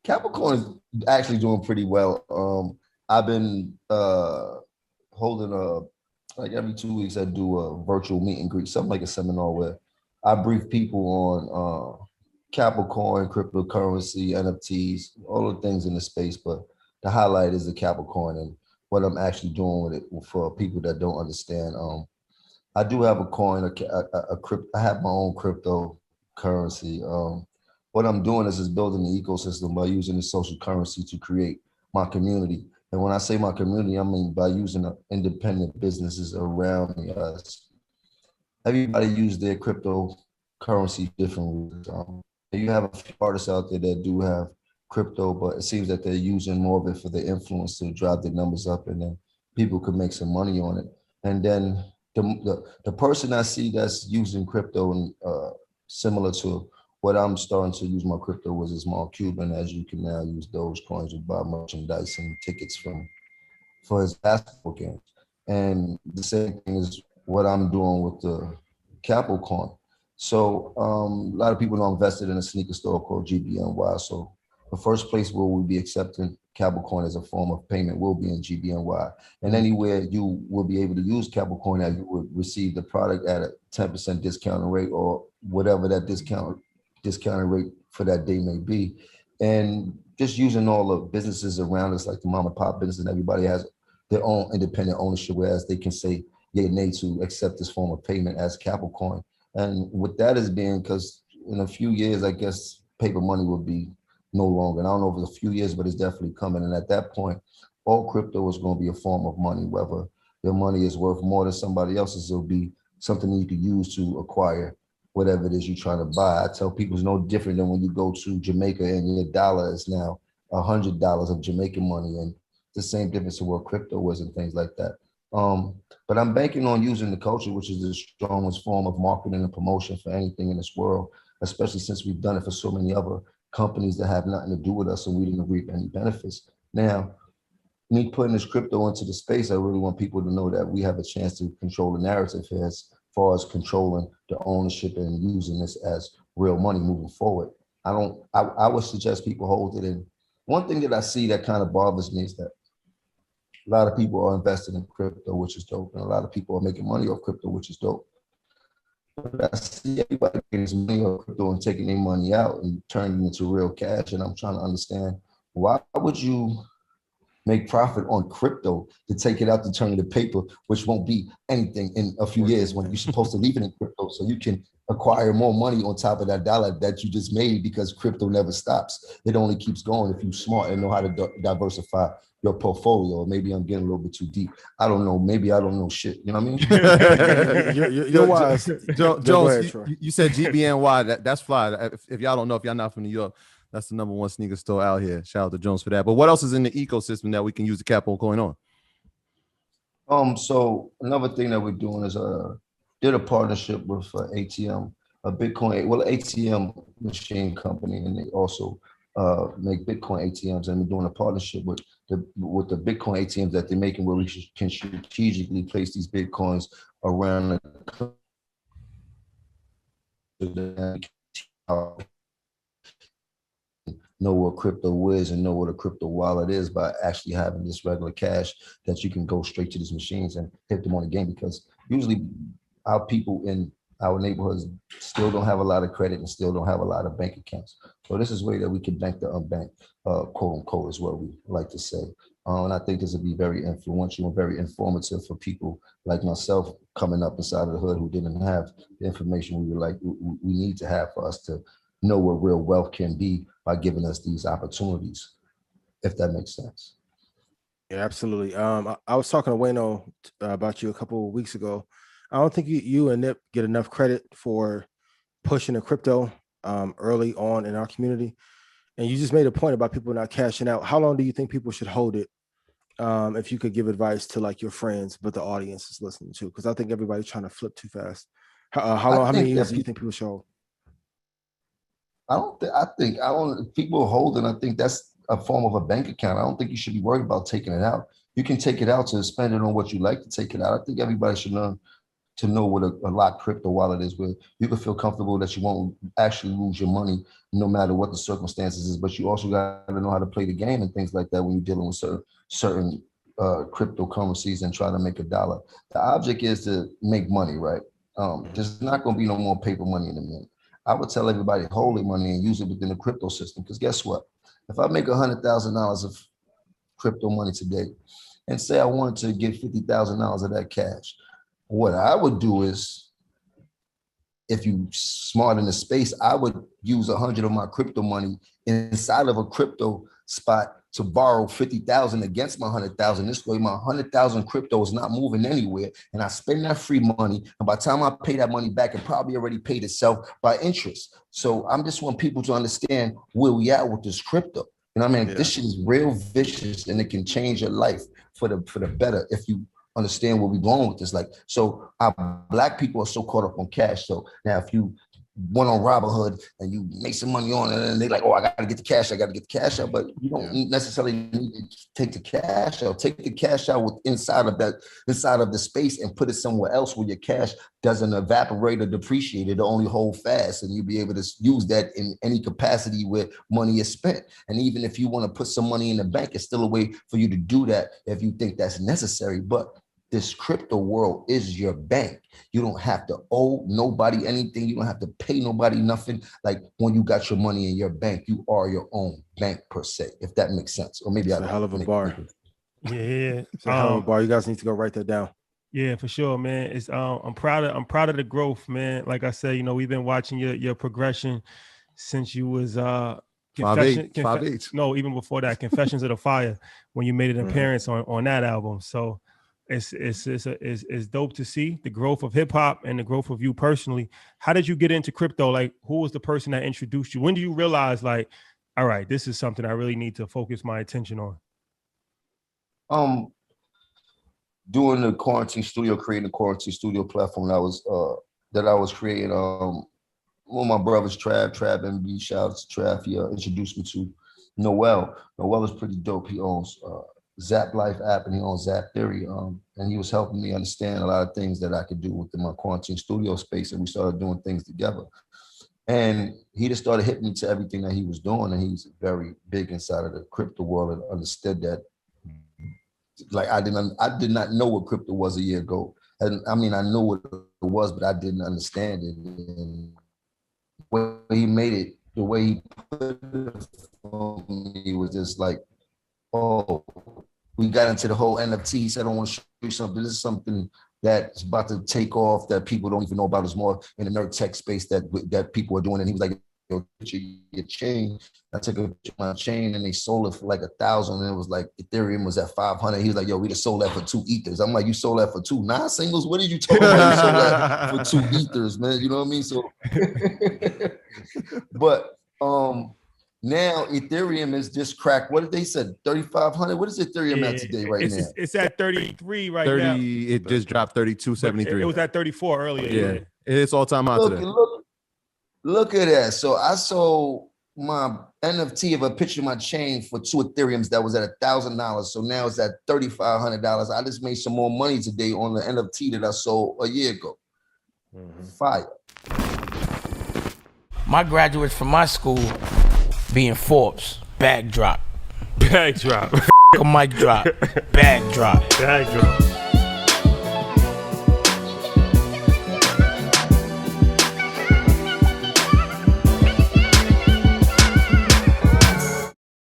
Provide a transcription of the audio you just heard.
Capricorn is actually doing pretty well. I've been holding like every 2 weeks I do a virtual meet and greet, something like a seminar where I brief people on Capricorn, cryptocurrency, NFTs, all the things in the space. But the highlight is the Capricorn and what I'm actually doing with it for people that don't understand. I do have a coin, a crypto. I have my own cryptocurrency. What I'm doing is building the ecosystem by using the social currency to create my community. And when I say my community, I mean by using independent businesses around me. Everybody use their cryptocurrency differently. You have a few artists out there that do have crypto, but it seems that they're using more of it for the influence to drive their numbers up, and then people could make some money on it. And then the person I see that's using crypto and similar to what I'm starting to use my crypto was a small Cuban, as you can now use those coins to buy merchandise and tickets for his basketball games. And the same thing is what I'm doing with the Capricorn. So a lot of people know I'm invested in a sneaker store called GBNY. So the first place where we'll be accepting Capricorn as a form of payment will be in GBNY. And anywhere you will be able to use Capricorn, that you would receive the product at a 10% discount rate or whatever that discounted rate for that day may be. And just using all the businesses around us, like the mom and pop business, and everybody has their own independent ownership, whereas they can say, yeah, nay to accept this form of payment as Capricorn. And with that is being, because in a few years, I guess paper money will be no longer. And I don't know if it's a few years, but it's definitely coming. And at that point, all crypto is going to be a form of money, whether your money is worth more than somebody else's, it'll be something that you could use to acquire whatever it is you're trying to buy. I tell people it's no different than when you go to Jamaica and your dollar is now $100 of Jamaican money, and the same difference to what crypto is and things like that. But I'm banking on using the culture, which is the strongest form of marketing and promotion for anything in this world, especially since we've done it for so many other companies that have nothing to do with us and we didn't reap any benefits. Now, me putting this crypto into the space, I really want people to know that we have a chance to control the narrative here as far as controlling the ownership and using this as real money moving forward. I would suggest people hold it in. One thing that I see that kind of bothers me is that a lot of people are invested in crypto, which is dope. And a lot of people are making money off crypto, which is dope. But I see everybody getting money off crypto and taking their money out and turning it into real cash. And I'm trying to understand, why would you make profit on crypto to take it out to turn it to paper, which won't be anything in a few years when you're supposed to leave it in crypto so you can acquire more money on top of that dollar that you just made, because crypto never stops. It only keeps going if you're smart and know how to diversify your portfolio. Maybe I'm getting a little bit too deep. I don't know. Maybe I don't know shit. You know what I mean? you're wise. Jones, you said GBNY. That's fly. If y'all don't know, if y'all not from New York, that's the #1 sneaker store out here. Shout out to Jones for that. But what else is in the ecosystem that we can use the Capricorn coin on? So another thing that we're doing is did a partnership with ATM, a Bitcoin, well, ATM machine company, and they also make Bitcoin ATMs. And we're doing a partnership with the Bitcoin ATMs that they're making, where we can strategically place these Bitcoins around the know what crypto is and know what a crypto wallet is by actually having this regular cash that you can go straight to these machines and hit them on the game. Because usually our people in our neighborhoods still don't have a lot of credit and still don't have a lot of bank accounts. So this is a way that we can bank the unbanked, quote unquote, is what we like to say. And I think this will be very influential and very informative for people like myself coming up inside of the hood who didn't have the information we need to have for us to know what real wealth can be by giving us these opportunities, if that makes sense. Yeah, absolutely. I was talking to Wayno about you a couple of weeks ago. I don't think you and Nip get enough credit for pushing the crypto early on in our community. And you just made a point about people not cashing out. How long do you think people should hold it? If you could give advice to like your friends, but the audience is listening to, because I think everybody's trying to flip too fast. How many years do you think people should hold? People holding, I think that's a form of a bank account. I don't think you should be worried about taking it out. You can take it out to spend it on what you like to take it out. I think everybody should learn to know what a locked crypto wallet is, where you can feel comfortable that you won't actually lose your money no matter what the circumstances is. But you also got to know how to play the game and things like that when you're dealing with certain cryptocurrencies and trying to make a dollar. The object is to make money, right? There's not going to be no more paper money in a minute. I would tell everybody hold their money and use it within the crypto system, because guess what? If I make $100,000 of crypto money today, and say I wanted to get $50,000 of that cash, what I would do is, if you smart in the space, I would use 100 of my crypto money inside of a crypto spot to borrow 50,000 against my 100,000. This way, my 100,000 crypto is not moving anywhere, and I spend that free money. And by the time I pay that money back, it probably already paid itself by interest. So I'm just want people to understand where we at with this crypto. You know what I mean? Yeah. This shit is real vicious, and it can change your life for the better if you understand where we're going with this. Like, so our Black people are so caught up on cash. So now if you went on Robinhood and you make some money on it, and they're like, oh, I got to get the cash out. But you don't necessarily need to take the cash out. Take the cash out inside of the space and put it somewhere else where your cash doesn't evaporate or depreciate. It'll only hold fast, and you'll be able to use that in any capacity where money is spent. And even if you want to put some money in the bank, it's still a way for you to do that if you think that's necessary. But this crypto world is your bank. You don't have to owe nobody anything. You don't have to pay nobody nothing. Like, when you got your money in your bank, you are your own bank per se, if that makes sense. Or maybe it's a hell of a bar. Yeah. It's a hell of a bar. You guys need to go write that down. Yeah, for sure, man. It's I'm proud of the growth, man. Like I said, you know, we've been watching your progression since you was 5'8". No, even before that, Confessions of the Fire, when you made an appearance on that album. So it's dope to see the growth of hip hop and the growth of you personally. How did you get into crypto? Like, who was the person that introduced you? When did you realize, like, all right, this is something I really need to focus my attention on? Doing the quarantine studio, creating the quarantine studio platform that I was creating. One of my brothers, Trav MB, shout out to Trav. He introduced me to Noel. Noel is pretty dope. He owns Zap Life app, and he owns Zap Theory. And he was helping me understand a lot of things that I could do within my quarantine studio space, and we started doing things together. And he just started hitting me to everything that he was doing, and he's very big inside of the crypto world and understood that. Like, I did not know what crypto was a year ago. And I mean, I knew what it was, but I didn't understand it. And when he made it, the way he put it for me was just like, oh, we got into the whole NFT. He said, I want to show you something. This is something that's about to take off that people don't even know about. It's more in the nerd tech space that people are doing. And he was like, yo, your chain. I took a picture of my chain, and they sold it for like 1,000. And it was like Ethereum was at 500. He was like, yo, we just sold that for 2 ethers. I'm like, you sold that for 2 non-singles? What are you talking about? You sold that for 2 ethers, man. You know what I mean? So, but now Ethereum is just cracked. What did they say? 3,500. What is Ethereum at today now? It's at 33 right now. It just dropped 32.73. It was at 34 earlier. Yeah. It's all time out today. Look at that. So I sold my NFT of a picture of my chain for 2 Ethereums that was at $1,000. So now it's at $3,500. I just made some more money today on the NFT that I sold a year ago. Fire. My graduates from my school being Forbes, bag drop. Bag drop. A mic drop, bag drop. Bag drop.